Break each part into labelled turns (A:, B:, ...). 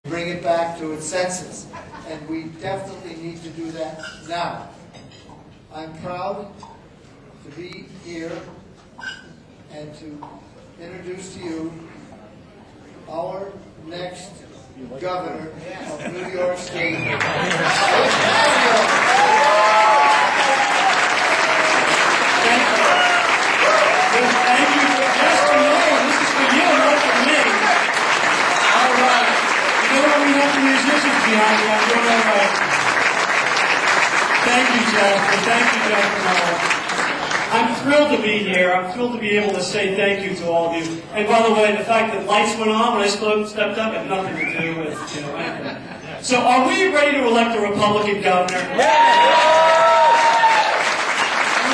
A: bring it back to its senses. And we definitely need to do that now. I'm proud to be here and to introduce to you our next governor of New York State.
B: Thank you, Jeff, and thank you, Jeff. I'm thrilled to be here. I'm thrilled to be able to say thank you to all of you. And by the way, the fact that lights went on when I stepped up had nothing to do with, anything. So are we ready to elect a Republican governor?
C: Yes!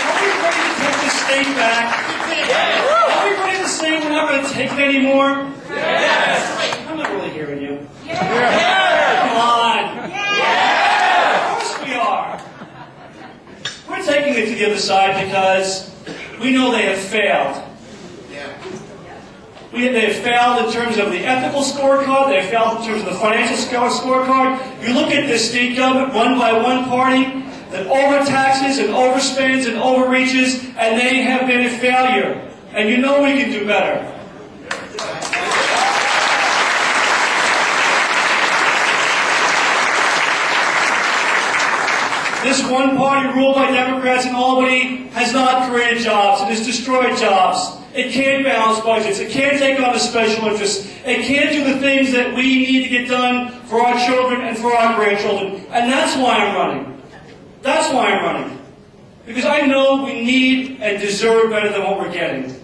B: Are we ready to take this state back?
C: Yes!
B: Are we ready to say we're not going to take it anymore?
C: Yes!
B: I'm not really hearing you.
C: Yes!
B: Come on.
C: Yes!
B: Of course we are. We're taking it to the other side because we know they have failed. They have failed in terms of the ethical scorecard. They have failed in terms of the financial scorecard. You look at this state government run by one party that overtaxes and overspends and overreaches, and they have been a failure. And you know we can do better. This one-party rule by Democrats in Albany has not created jobs. It has destroyed jobs. It can't balance budgets. It can't take on the special interests. It can't do the things that we need to get done for our children and for our grandchildren. And that's why I'm running. That's why I'm running. Because I know we need and deserve better than what we're getting.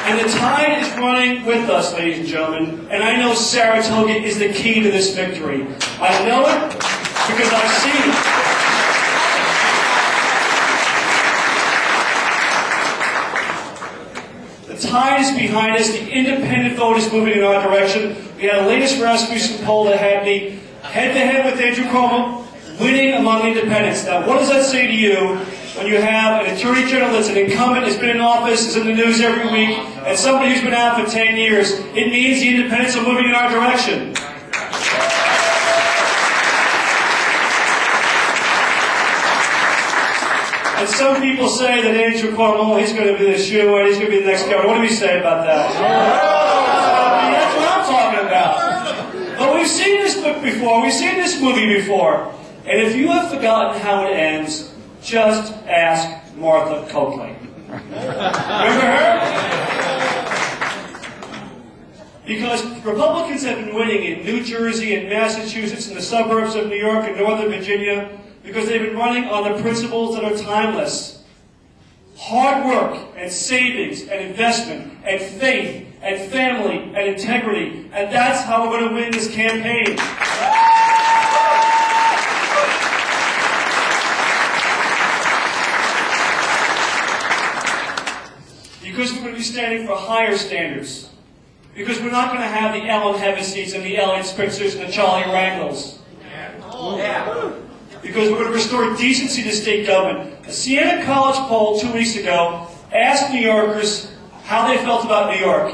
B: And the tide is running with us, ladies and gentlemen. And I know Saratoga is the key to this victory. I know it because I've seen it. The tide is behind us. The independent vote is moving in our direction. We had a latest Rasmussen poll that had me head-to-head with Andrew Cuomo, winning among independents. Now, what does that say to you when you have an attorney general that's an incumbent, has been in office, is in the news every week, and somebody who's been out for 10 years? It means the independents are moving in our direction. And some people say that Andrew Cuomo, he's going to be the shoe, and he's going to be the next governor. What do we say about that? That's what I'm talking about. But we've seen this book before. We've seen this movie before. And if you have forgotten how it ends, just ask Martha Coakley. Remember her? Because Republicans have been winning in New Jersey and Massachusetts and the suburbs of New York and Northern Virginia because they've been running on the principles that are timeless. Hard work and savings and investment and faith and family and integrity. And that's how we're going to win this campaign. Because we're going to be standing for higher standards. Because we're not going to have the Ellen Heveseys and the Elliot Spritzers and the Charlie Rangels. Because we're going to restore decency to state government. A Siena College poll 2 weeks ago asked New Yorkers how they felt about New York.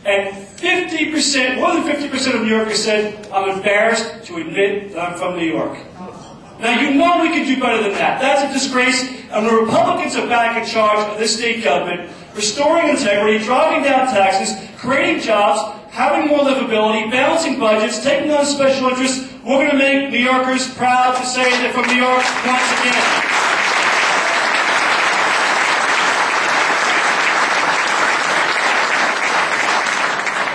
B: And 50%, more than 50% of New Yorkers said, I'm embarrassed to admit that I'm from New York. Now, you know we can do better than that. That's a disgrace, and the Republicans are back in charge of this state government, restoring integrity, driving down taxes, creating jobs, having more livability, balancing budgets, taking on special interests. We're going to make New Yorkers proud to say they're from New York once again.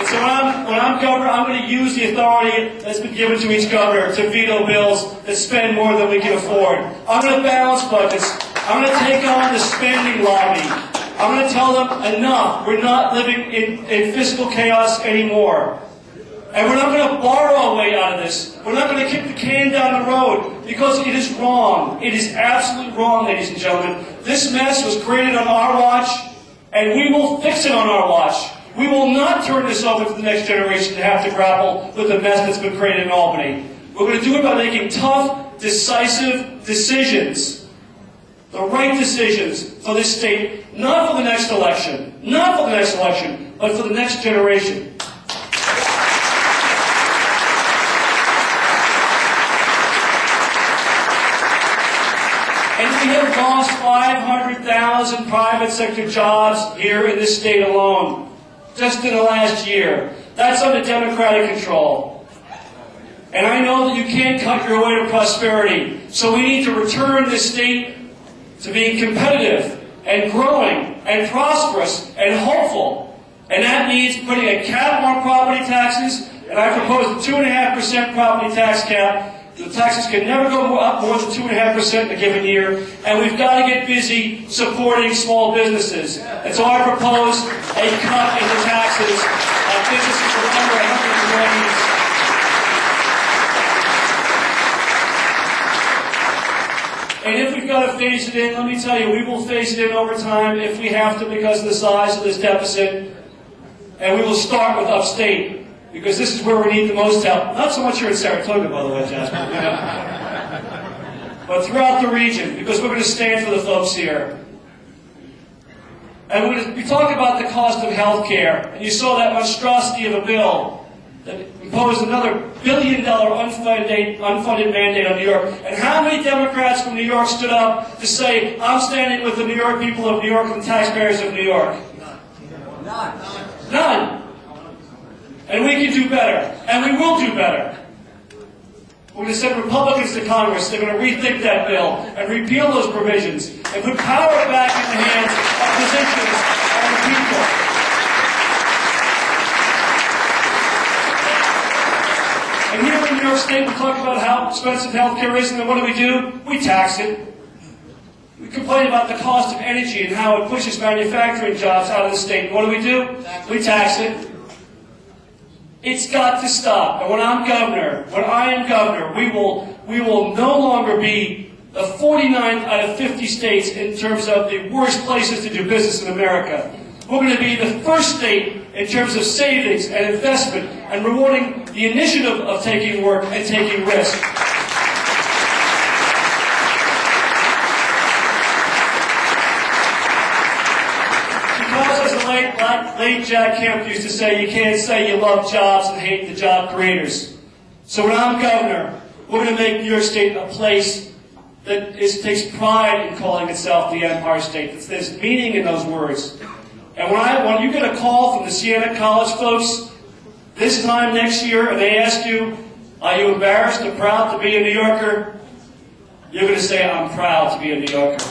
B: So when I'm governor, I'm going to use the authority that's been given to each governor to veto bills that spend more than we can afford. I'm going to balance budgets. I'm going to take on the spending lobby. I'm going to tell them enough. We're not living in fiscal chaos anymore. And we're not going to borrow our way out of this. We're not going to kick the can down the road because it is wrong. It is absolutely wrong, ladies and gentlemen. This mess was created on our watch, and we will fix it on our watch. We will not turn this over to the next generation to have to grapple with the mess that's been created in Albany. We're going to do it by making tough, decisive decisions. the right decisions for this state, not for the next election, but for the next generation. And we have lost 500,000 private sector jobs here in this state alone, just in the last year. That's under Democratic control. And I know that you can't cut your way to prosperity, so we need to return this state to being competitive and growing and prosperous and hopeful. And that means putting a cap on property taxes, and I propose a 2.5% property tax cap. The taxes can never go up more than 2.5% in a given year, and we've got to get busy supporting small businesses. And so I propose a cut in the taxes on businesses with under 100 employees. And if we've got to phase it in, let me tell you, we will phase it in over time if we have to because of the size of this deficit. And we will start with upstate, because this is where we need the most help. Not so much here in Saratoga, by the way, Jasper. But throughout the region, because we're going to stand for the folks here. And we talk about the cost of health care, and you saw that monstrosity of a bill that imposed another $1 billion unfunded mandate on New York. And how many Democrats from New York stood up to say, I'm standing with the New York people of New York and taxpayers of New York? None. And we can do better. And we will do better. We're going to send Republicans to Congress. They're going to rethink that bill and repeal those provisions and put power back in the hands of physicians and the people. And here in New York State, we talk about how expensive health care is, and then what do? We tax it. We complain about the cost of energy and how it pushes manufacturing jobs out of the state. And what do? We tax it. It's got to stop. And when I am governor, we will no longer be the 49th out of 50 states in terms of the worst places to do business in America. We're going to be the first state in terms of savings and investment and rewarding the initiative of taking work and taking risk. Late Jack Kemp used to say, you can't say you love jobs and hate the job creators. So when I'm governor, we're going to make New York State a place that takes pride in calling itself the Empire State. There's meaning in those words. And when you get a call from the Siena College folks this time next year, and they ask you, are you embarrassed or proud to be a New Yorker? You're going to say, I'm proud to be a New Yorker.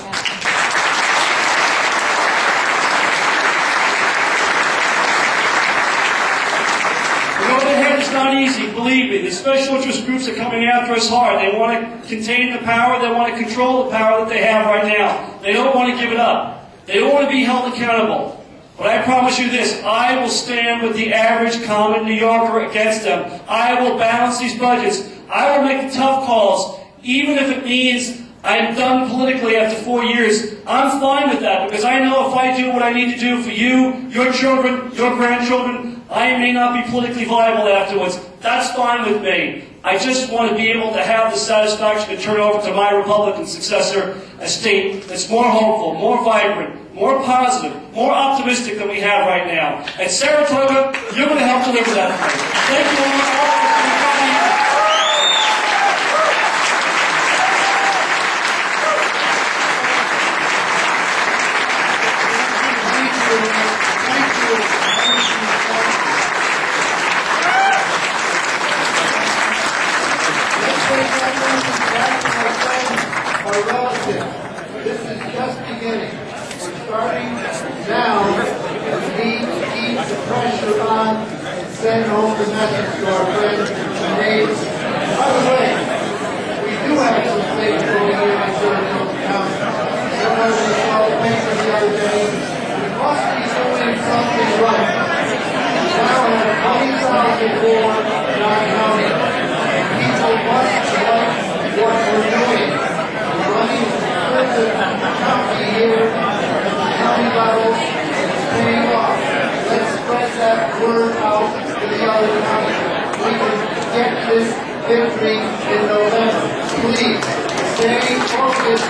B: It's not easy, believe me. The special interest groups are coming after us hard. They want to contain the power. They want to control the power that they have right now. They don't want to give it up. They don't want to be held accountable. But I promise you this, I will stand with the average common New Yorker against them. I will balance these budgets. I will make the tough calls, even if it means I'm done politically after 4 years. I'm fine with that, because I know if I do what I need to do for you, your children, your grandchildren, I may not be politically viable afterwards. That's fine with me. I just want to be able to have the satisfaction to turn over to my Republican successor a state that's more hopeful, more vibrant, more positive, more optimistic than we have right now. And Saratoga, you're going to help deliver that for me. Thank you all for coming.
A: This is just beginning. We're starting now to keep the pressure on and send home the message to our friends and neighbors. By the way, we do have some things going here in Saratoga County. Someone saw the paper the other day. We must be doing something right. We now have 20,000 more in our county. And people must like what we're doing. We're running the county here at the county level. It's paying off. Let's spread that word out to the other counties. We can get this victory in November. Please stay focused